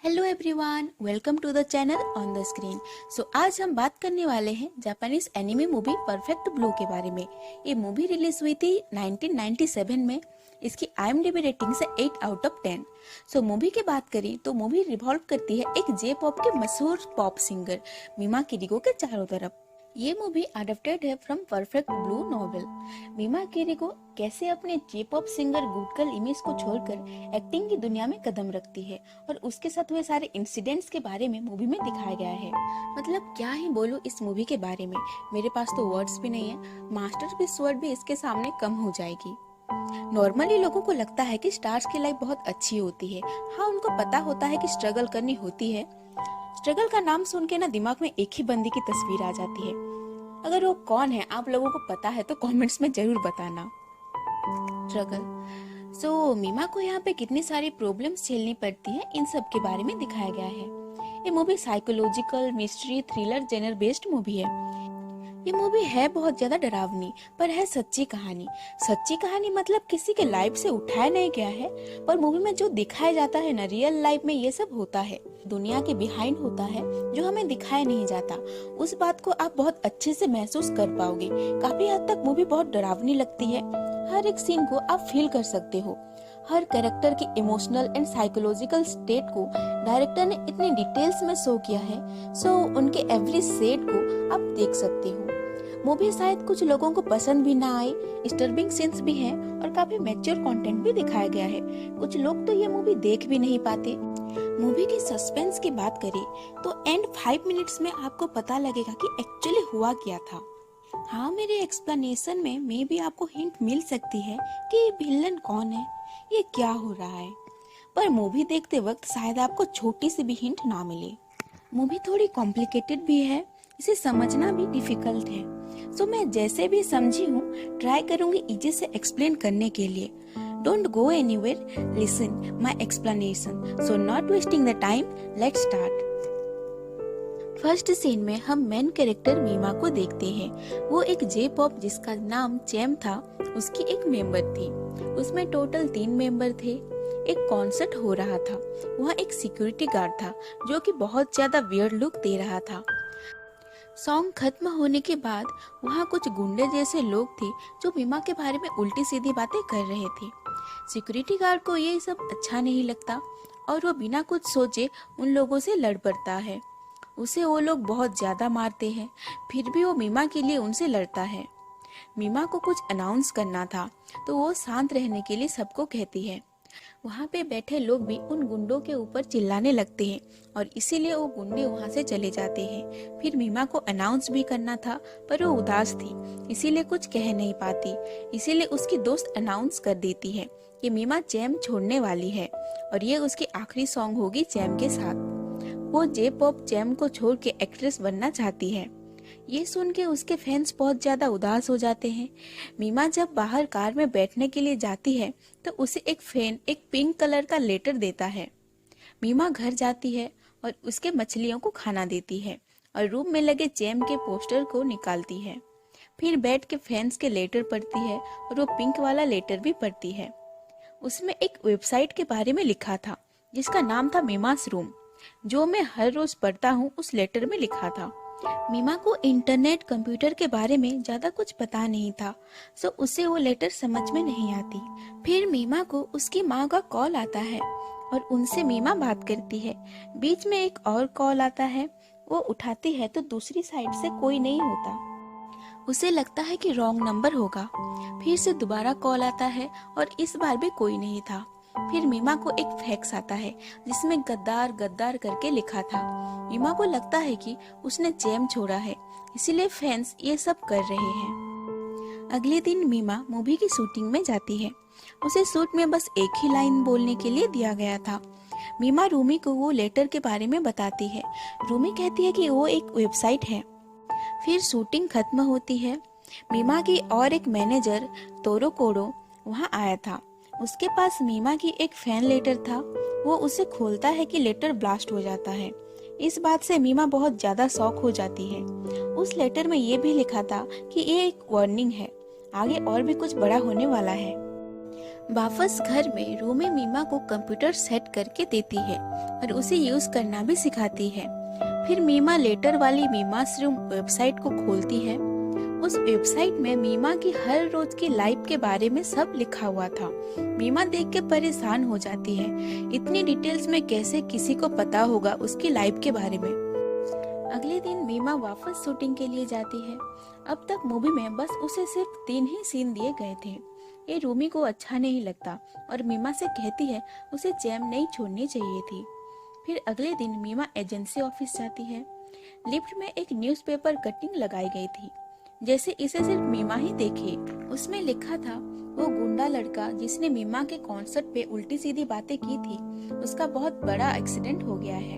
Hello everyone, welcome to the channel on the screen. आज हम बात करने वाले हैं Japanese anime movie perfect blue के बारे में। ये मूवी रिलीज हुई थी 1997 में। इसकी IMDb रेटिंग से 8 आउट ऑफ 10। मूवी की बात करें तो मूवी रिवॉल्व करती है एक जे पॉप के मशहूर पॉप सिंगर मीमा किरिको के चारों तरफ। ये मूवी अडॉप्टेड है फ्रॉम परफेक्ट ब्लू नॉवेल। मीमा किरिको कैसे अपने J pop singer good girl image को छोड़कर एक्टिंग की दुनिया में कदम रखती है और उसके साथ हुए सारे इंसिडेंट्स के बारे में मूवी में दिखाया गया है। मतलब क्या ही बोलूं इस मूवी के बारे में, मेरे पास तो वर्ड्स भी नहीं है। मास्टरपीस वर्ड भी इसके सामने कम हो जाएगी। नॉर्मली लोगों को लगता है कि स्टार्स की लाइफ बहुत अच्छी होती है। हाँ, उनको पता होता है कि स्ट्रगल करनी होती है। स्ट्रगल का नाम सुन के ना दिमाग में एक ही बंदी की तस्वीर आ जाती है। अगर वो कौन है आप लोगों को पता है तो कमेंट्स में जरूर बताना। स्ट्रगल मीमा को यहाँ पे कितनी सारी प्रॉब्लम्स झेलनी पड़ती है, इन सब के बारे में दिखाया गया है। ये movie psychological mystery thriller genre based movie है। ये मूवी है बहुत ज्यादा डरावनी, पर है सच्ची कहानी। सच्ची कहानी मतलब किसी के लाइफ से उठाया नहीं गया है, पर मूवी में जो दिखाया जाता है ना, रियल लाइफ में ये सब होता है। दुनिया के बिहाइंड होता है जो हमें दिखाया नहीं जाता। उस बात को आप बहुत अच्छे से महसूस कर पाओगे। काफी हद तक मूवी बहुत डरावनी लगती है। हर एक सीन को आप फील कर सकते हो। हर कैरेक्टर की इमोशनल एंड साइकोलॉजिकल स्टेट को डायरेक्टर ने इतनी डिटेल्स में शो किया है। उनके एवरी सेट को आप देख सकते हो। मूवी शायद कुछ लोगों को पसंद भी ना आए। डिस्टर्बिंग सीन्स भी हैं और काफी मैच्योर कंटेंट भी दिखाया गया है। कुछ लोग तो ये मूवी देख भी नहीं पाते। मूवी की सस्पेंस की बात करें तो एंड 5 मिनट्स में आपको पता लगेगा कि एक्चुअली हुआ क्या था। हाँ, मेरे एक्सप्लेनेशन में मे भी आपको हिंट मिल सकती है कि विलन कौन है, ये क्या हो रहा है, पर मूवी देखते वक्त शायद आपको छोटी सी भी हिंट ना मिले। मूवी थोड़ी कॉम्प्लिकेटेड भी है, इसे समझना भी डिफिकल्ट है। मैं जैसे भी समझी हूँ ट्राई करूंगी इजी से एक्सप्लेन करने के लिए। Don't go anywhere, listen my explanation. Not wasting the time, let's start. First scene में हम मेन कैरेक्टर मीमा को देखते हैं। वो एक जे पॉप जिसका नाम चैम था, उसकी एक मेंबर थी। उसमें टोटल 3 मेंबर थे। एक कॉन्सर्ट हो रहा था। वहाँ एक सिक्योरिटी गार्ड था जो कि बहुत ज्यादा वियर्ड लुक दे रहा था। सॉन्ग खत्म होने के बाद वहाँ कुछ गुंडे जैसे लोग थे जो मीमा के बारे में उल्टी सीधी बातें कर रहे थे। सिक्योरिटी गार्ड को ये सब अच्छा नहीं लगता और वो बिना कुछ सोचे उन लोगों से लड़ पड़ता है। उसे वो लोग बहुत ज्यादा मारते हैं, फिर भी वो मीमा के लिए उनसे लड़ता है। मीमा को कुछ अनाउंस करना था तो वो शांत रहने के लिए सबको कहती है। वहाँ पे बैठे लोग भी उन गुंडों के ऊपर चिल्लाने लगते हैं और इसीलिए वो गुंडे वहाँ से चले जाते हैं। फिर मीमा को अनाउंस भी करना था पर वो उदास थी, इसीलिए कुछ कह नहीं पाती। इसीलिए उसकी दोस्त अनाउंस कर देती है कि मीमा जैम छोड़ने वाली है और ये उसकी आखिरी सॉन्ग होगी जैम के साथ। वो जे पॉप जैम को छोड़ के एक्ट्रेस बनना चाहती है। ये सुन के उसके फैंस बहुत ज्यादा उदास हो जाते हैं। मीमा जब बाहर कार में बैठने के लिए जाती है तो उसे एक फैन एक पिंक कलर का लेटर देता है। मीमा घर जाती है और उसके मछलियों को खाना देती है और रूम में लगे जैम के पोस्टर को निकालती है। फिर बैठ के फैंस के लेटर पढ़ती है और वो पिंक वाला लेटर भी पढ़ती है। उसमें एक वेबसाइट के बारे में लिखा था जिसका नाम था मीमास रूम, जो मैं हर रोज पढ़ता हूँ। उस लेटर में लिखा था। मीमा को इंटरनेट कंप्यूटर के बारे में ज्यादा कुछ पता नहीं था, उसे वो लेटर समझ में नहीं आती। फिर मीमा को उसकी माँ का कॉल आता है और उनसे मीमा बात करती है। बीच में एक और कॉल आता है, वो उठाती है तो दूसरी साइड से कोई नहीं होता। उसे लगता है कि रॉन्ग नंबर होगा। फिर से दोबारा कॉल आता है और इस बार भी कोई नहीं था। फिर मीमा को एक फैक्स आता है जिसमें गद्दार गद्दार करके लिखा था। मीमा को लगता है कि उसने जैम छोड़ा है, इसीलिए फैंस ये सब कर रहे हैं। अगले दिन मीमा मूवी की शूटिंग में जाती है। उसे शूट में बस एक ही लाइन बोलने के लिए दिया गया था। मीमा रूमी को वो लेटर के बारे में बताती है। रूमी कहती है कि वो एक वेबसाइट है। फिर शूटिंग खत्म होती है। मीमा की और एक मैनेजर तोरो कोडो वहाँ आया था। उसके पास मीमा की एक फैन लेटर था। वो उसे खोलता है कि लेटर ब्लास्ट हो जाता है। इस बात से मीमा बहुत ज्यादा शॉक हो जाती है। उस लेटर में ये भी लिखा था कि ये एक वार्निंग है, आगे और भी कुछ बड़ा होने वाला है। वापस घर में रूमी मीमा को कंप्यूटर सेट करके देती है और उसे यूज करना भी सिखाती है। फिर मीमा लेटर वाली मीमास रूम वेबसाइट को खोलती है। उस वेबसाइट में मीमा की हर रोज की लाइफ के बारे में सब लिखा हुआ था। मीमा देख के परेशान हो जाती है, इतनी डिटेल्स में कैसे किसी को पता होगा उसकी लाइफ के बारे में। अगले दिन मीमा वापस शूटिंग के लिए जाती है। अब तक मूवी में बस उसे सिर्फ 3 ही सीन दिए गए थे। ये रूमी को अच्छा नहीं लगता और मीमा से कहती है उसे चैम नहीं छोड़नी चाहिए थी। फिर अगले दिन मीमा एजेंसी ऑफिस जाती है। लिफ्ट में एक न्यूज़पेपर कटिंग लगाई गई थी, जैसे इसे सिर्फ मीमा ही देखे। उसमें लिखा था, वो गुंडा लड़का जिसने मीमा के कॉन्सर्ट पे उल्टी सीधी बातें की थी, उसका बहुत बड़ा एक्सीडेंट हो गया है।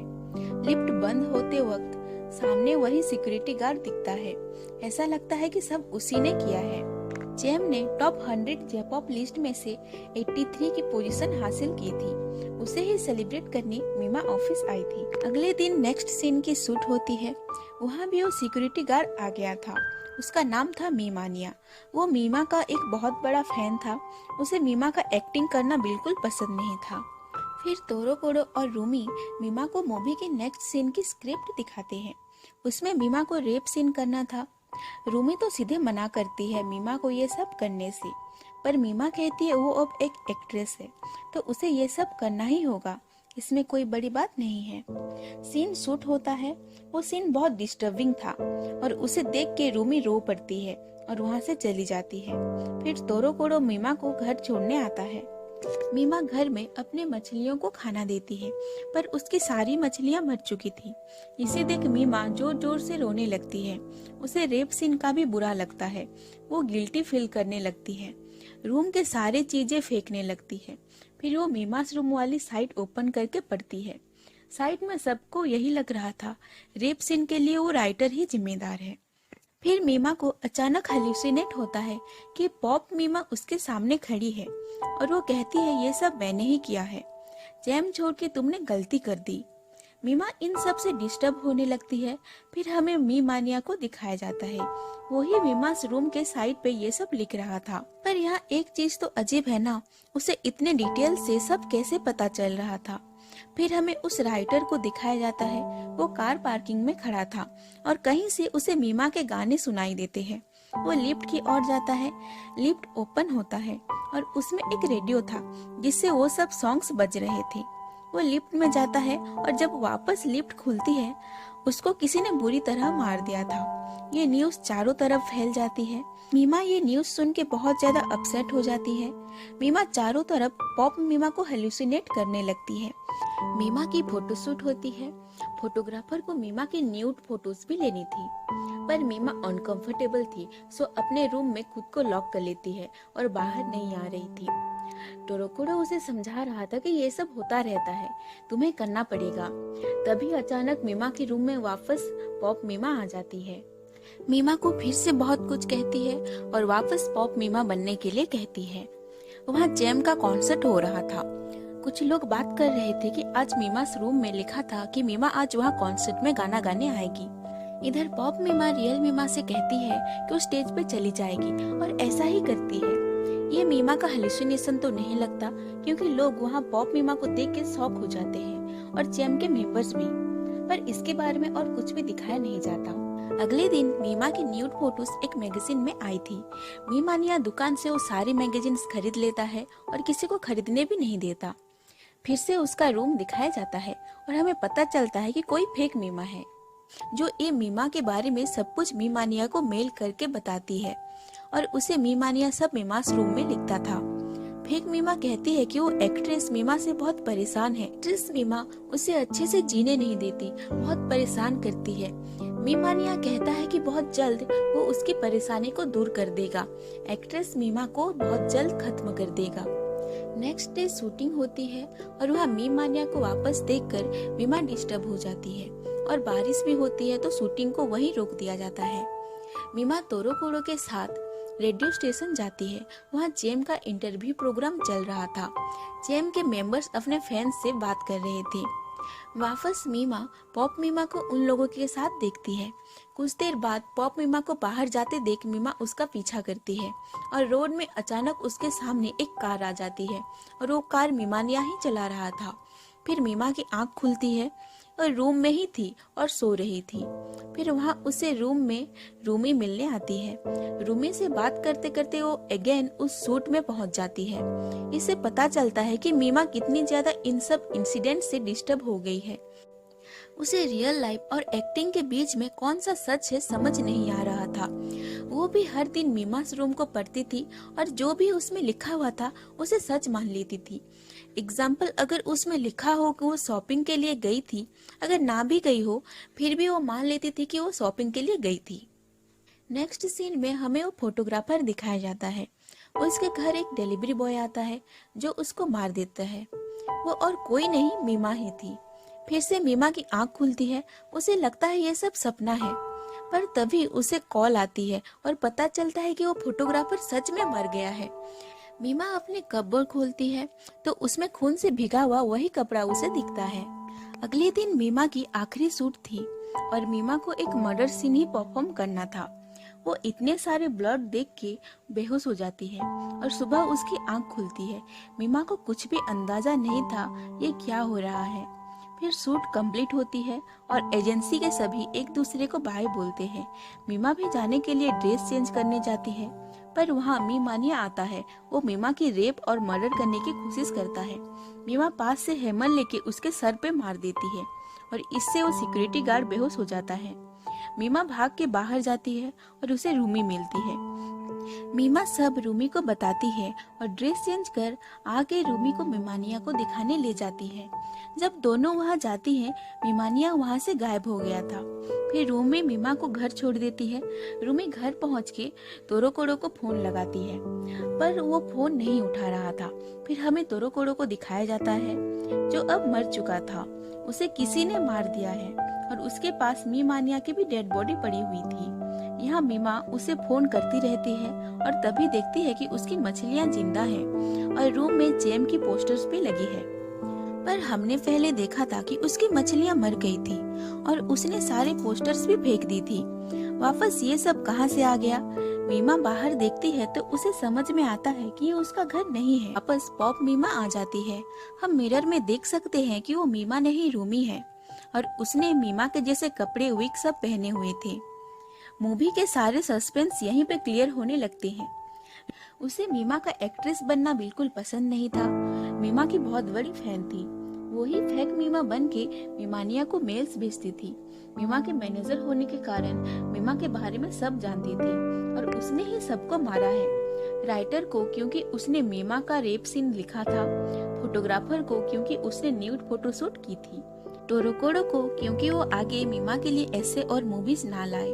लिफ्ट बंद होते वक्त सामने वही सिक्योरिटी गार्ड दिखता है। ऐसा लगता है कि सब उसी ने किया है। चैम ने टॉप 100 J-pop लिस्ट में से 83 की पोजीशन हासिल की थी। उसे ही सेलिब्रेट करने मीमा ऑफिस आई थी। अगले दिन नेक्स्ट सीन की शूट होती है। वहाँ भी वो सिक्योरिटी गार्ड आ गया था। उसका नाम था मीमानिया। वो मीमा का एक बहुत बड़ा फैन था। उसे मीमा का एक्टिंग करना बिल्कुल पसंद नहीं था। फिर तोरो कोडो और रूमी मीमा को मूवी के नेक्स्ट सीन की स्क्रिप्ट दिखाते हैं। उसमें मीमा को रेप सीन करना था। रूमी तो सीधे मना करती है मीमा को ये सब करने से, पर मीमा कहती है वो अब एक एक्ट्रेस है तो उसे ये सब करना ही होगा, इसमें कोई बड़ी बात नहीं है। सीन शूट होता है। वो सीन बहुत डिस्टर्बिंग था और उसे देख के रूमी रो पड़ती है और वहाँ से चली जाती है। फिर तोरो कोडो मीमा को घर छोड़ने आता है। मीमा घर में अपने मछलियों को खाना देती है, पर उसकी सारी मछलियां मर चुकी थी। इसे देख मीमा जोर जोर से रोने लगती है। उसे रेप सीन का भी बुरा लगता है। वो गिल्टी फील करने लगती है। रूम के सारे चीजें फेंकने लगती है। फिर वो मीमास रूम वाली साइट ओपन करके पढ़ती है। साइट में सबको यही लग रहा था, रेप सीन के लिए वो राइटर ही जिम्मेदार है। फिर मीमा को अचानक हेलुसिनेट होता है कि पॉप मीमा उसके सामने खड़ी है और वो कहती है ये सब मैंने ही किया है, चैम छोड़ के तुमने गलती कर दी। मीमा इन सब से डिस्टर्ब होने लगती है। फिर हमें मीमानिया को दिखाया जाता है। वही मीमास रूम के साइड पे ये सब लिख रहा था। पर यहाँ एक चीज तो अजीब है ना, उसे इतने डिटेल से सब कैसे पता चल रहा था। फिर हमें उस राइटर को दिखाया जाता है। वो कार पार्किंग में खड़ा था और कहीं से उसे मीमा के गाने सुनाई देते हैं। वो लिफ्ट की ओर जाता है। लिफ्ट ओपन होता है और उसमें एक रेडियो था जिससे वो सब सॉन्ग्स बज रहे थे। वो लिफ्ट में जाता है और जब वापस लिफ्ट खुलती है, उसको किसी ने बुरी तरह मार दिया था। ये न्यूज़ चारों तरफ फैल जाती है। मीमा ये न्यूज़ सुन के बहुत ज्यादा अपसेट हो जाती है। मीमा चारों तरफ पॉप मीमा को हेलुसिनेट करने लगती है। मीमा की फोटोशूट होती है। फोटोग्राफर को मीमा की न्यूड फोटोज भी लेनी थी, पर मीमा अनकंफर्टेबल थी, सो अपने रूम में खुद को लॉक कर लेती है और बाहर नहीं आ रही थी। टोरोकोडो उसे समझा रहा था कि ये सब होता रहता है, तुम्हें करना पड़ेगा। तभी अचानक मीमा के रूम में वापस पॉप मीमा आ जाती है। मीमा को फिर से बहुत कुछ कहती है और वापस पॉप मीमा बनने के लिए कहती है। वहाँ जैम का कॉन्सर्ट हो रहा था। कुछ लोग बात कर रहे थे कि आज मीमास रूम में लिखा था कि मीमा आज वहाँ कॉन्सर्ट में गाना गाने आएगी। इधर पॉप मीमा रियल मीमा से कहती है कि वो स्टेज पे चली जाएगी और ऐसा ही करती है। ये मीमा का हेलुसिनेशन तो नहीं लगता, क्योंकि लोग वहाँ पॉप मीमा को देख के शॉक हो जाते हैं और जैम के मेंबर्स भी, पर इसके बारे में और कुछ भी दिखाया नहीं जाता। अगले दिन मीमा की न्यूड फोटोज एक मैगजीन में आई थी। मीमानिया दुकान से वो सारी मैगजीन्स खरीद लेता है और किसी को खरीदने भी नहीं देता। फिर से उसका रूम दिखाया जाता है और हमें पता चलता है कि कोई फेक मीमा है जो ये मीमा के बारे में सब कुछ मीमानिया को मेल करके बताती है और उसे मीमानिया सब मीमास रूम में लिखता था। फेक मीमा कहती है कि वो एक्ट्रेस मीमा से बहुत परेशान है। एक्ट्रेस मीमा उसे अच्छे से जीने नहीं देती, बहुत परेशान करती है। मीमानिया कहता है कि बहुत जल्द वो उसकी परेशानी को दूर कर देगा। एक्ट्रेस मीमा को बहुत जल्द खत्म कर देगा। नेक्स्ट डे शूटिंग होती है और वहाँ मीमानिया को वापस देखकर मीमा डिस्टर्ब हो जाती है और बारिश भी होती है, तो शूटिंग को वहीं रोक दिया जाता है। मीमा तोरोकोडो के साथ रेडियो स्टेशन जाती है। वहाँ जेम का इंटरव्यू प्रोग्राम चल रहा था। जेम के मेंबर्स अपने फैंस से बात कर रहे थे। वापस मीमा पॉप मीमा को उन लोगों के साथ देखती है। कुछ देर बाद पॉप मीमा को बाहर जाते देख मीमा उसका पीछा करती है और रोड में अचानक उसके सामने एक कार आ जाती है और वो कार मीमानिया ही चला रहा था। फिर मीमा की आंख खुलती है और रूम में ही थी और सो रही थी। फिर वहाँ उसे रूम में रूमी मिलने आती है। रूमी से बात करते करते वो अगेन उस सूट में पहुंच जाती है। इससे पता चलता है कि मीमा कितनी ज्यादा इन सब इंसिडेंट से डिस्टर्ब हो गई है। उसे रियल लाइफ और एक्टिंग के बीच में कौन सा सच है समझ नहीं आ रहा था। वो भी हर दिन मीमास रूम को पढ़ती थी और जो भी उसमें लिखा हुआ था उसे सच मान लेती थी। एग्जाम्पल, अगर उसमें लिखा हो कि वो शॉपिंग के लिए गई थी, अगर ना भी गई हो फिर भी वो मान लेती थी कि वो शॉपिंग के लिए गई थी। नेक्स्ट सीन में हमें वो फोटोग्राफर दिखाया जाता है। उसके घर एक डिलीवरी बॉय आता है जो उसको मार देता है। वो और कोई नहीं मीमा ही थी। फिर से मीमा की आंख खुलती है। उसे लगता है ये सब सपना है, पर तभी उसे कॉल आती है और पता चलता है कि वो फोटोग्राफर सच में मर गया है। मीमा अपने कपबोर्ड खोलती है तो उसमें खून से भीगा हुआ वही कपड़ा उसे दिखता है। अगले दिन मीमा की आखिरी शूट थी और मीमा को एक मर्डर सीन ही परफॉर्म करना था। वो इतने सारे ब्लड देख के बेहोश हो जाती है और सुबह उसकी आंख खुलती है। मीमा को कुछ भी अंदाजा नहीं था ये क्या हो रहा है। फिर शूट कंप्लीट होती है और एजेंसी के सभी एक दूसरे को बाय बोलते हैं। मीमा भी जाने के लिए ड्रेस चेंज करने जाती है, पर वहाँ मीमानिया आता है। वो मीमा की रेप और मर्डर करने की कोशिश करता है। मीमा पास से हैमर लेके उसके सर पे मार देती है और इससे वो सिक्योरिटी गार्ड बेहोश हो जाता है। मीमा भाग के बाहर जाती है और उसे रूमी मिलती है। मीमा सब रूमी को बताती है और ड्रेस चेंज कर आगे रूमी को मीमानिया को दिखाने ले जाती है। जब दोनों वहां जाती हैं, मीमानिया वहां से गायब हो गया था। फिर रूमी मीमा को घर छोड़ देती है। रूमी घर पहुंच के तोरोकोड़ो को फोन लगाती है, पर वो फोन नहीं उठा रहा था। फिर हमें तोरोकोड़ो को दिखाया जाता है जो अब मर चुका था। उसे किसी ने मार दिया है और उसके पास मीमानिया की भी डेड बॉडी पड़ी हुई थी। यहाँ मीमा उसे फोन करती रहती है और तभी देखती है कि उसकी मछलियाँ जिंदा हैं और रूम में जेम की पोस्टर्स भी लगी है। पर हमने पहले देखा था कि उसकी मछलियाँ मर गई थी और उसने सारे पोस्टर्स भी फेंक दी थी। वापस ये सब कहाँ से आ गया? मीमा बाहर देखती है तो उसे समझ में आता है कि ये उसका घर नहीं है। वापस पॉप मीमा आ जाती है। हम मिरर में देख सकते हैं कि वो मीमा नहीं रूमी है और उसने मीमा के जैसे कपड़े विग सब पहने हुए थे। मूवी के सारे सस्पेंस यहीं पे क्लियर होने लगते हैं। उसे मीमा का एक्ट्रेस बनना बिल्कुल पसंद नहीं था। मीमा की बहुत बड़ी फैन थी। वो ही फेक मीमा बन के मीमानिया को मेल्स भेजती थी। मीमा के मैनेजर होने के कारण मीमा के बारे में सब जानती थी और उसने ही सबको मारा है। राइटर को क्योंकि उसने मीमा का रेप सीन लिखा था, फोटोग्राफर को क्योंकि उसने न्यूड फोटोशूट की थी, तोरोकोड़ो को क्योंकि वो आगे मीमा के लिए ऐसे और मूवीज ना लाए,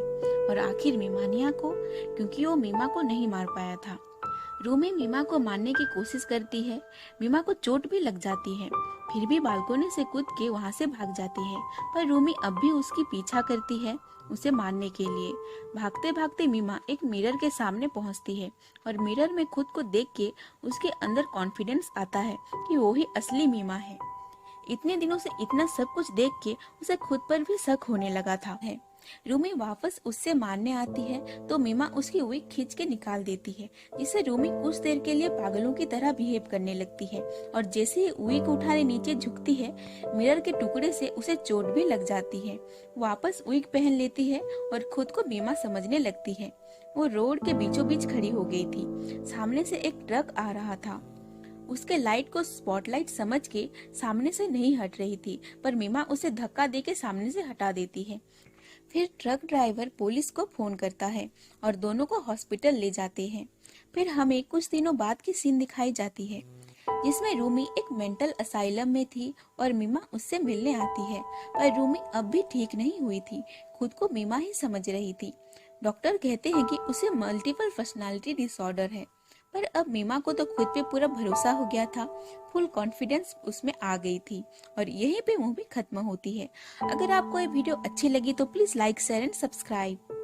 और आखिर मीमानिया को क्योंकि वो मीमा को नहीं मार पाया था। रूमी मीमा को मारने की कोशिश करती है। मीमा को चोट भी लग जाती है, फिर भी बालकोनी से कूद के वहाँ से भाग जाती है। पर रूमी अब भी उसकी पीछा करती है उसे मारने के लिए। भागते भागते मीमा एक मिरर के सामने पहुँचती है और मिरर में खुद को देख के उसके अंदर कॉन्फिडेंस आता है कि वो ही असली मीमा है। इतने दिनों से इतना सब कुछ देख के उसे खुद पर भी शक होने लगा था। रूमी वापस उससे मारने आती है तो मीमा उसकी विग खींच के निकाल देती है, जिससे रूमी कुछ देर के लिए पागलों की तरह बिहेव करने लगती है और जैसे ही विग उठाने नीचे झुकती है, मिरर के टुकड़े से उसे चोट भी लग जाती है। वापस विग पहन लेती है और खुद को मीमा समझने लगती है। वो रोड के बीचों बीच खड़ी हो गई थी। सामने से एक ट्रक आ रहा था। उसके लाइट को स्पॉटलाइट समझ के सामने से नहीं हट रही थी, पर मीमा उसे धक्का देके सामने से हटा देती है। फिर ट्रक ड्राइवर पुलिस को फोन करता है और दोनों को हॉस्पिटल ले जाते हैं। फिर हमें कुछ दिनों बाद की सीन दिखाई जाती है, जिसमें रूमी एक मेंटल असाइलम में थी और मीमा उससे मिलने आती है, पर रूमी अब भी ठीक नहीं हुई थी। खुद को मीमा ही समझ रही थी। डॉक्टर कहते हैं कि उसे मल्टीपल पर्सनालिटी डिसऑर्डर है, पर अब मीमा को तो खुद पे पूरा भरोसा हो गया था। फुल कॉन्फिडेंस उसमें आ गई थी और यहीं पे मूवी खत्म होती है। अगर आपको ये वीडियो अच्छी लगी तो please like, share and subscribe.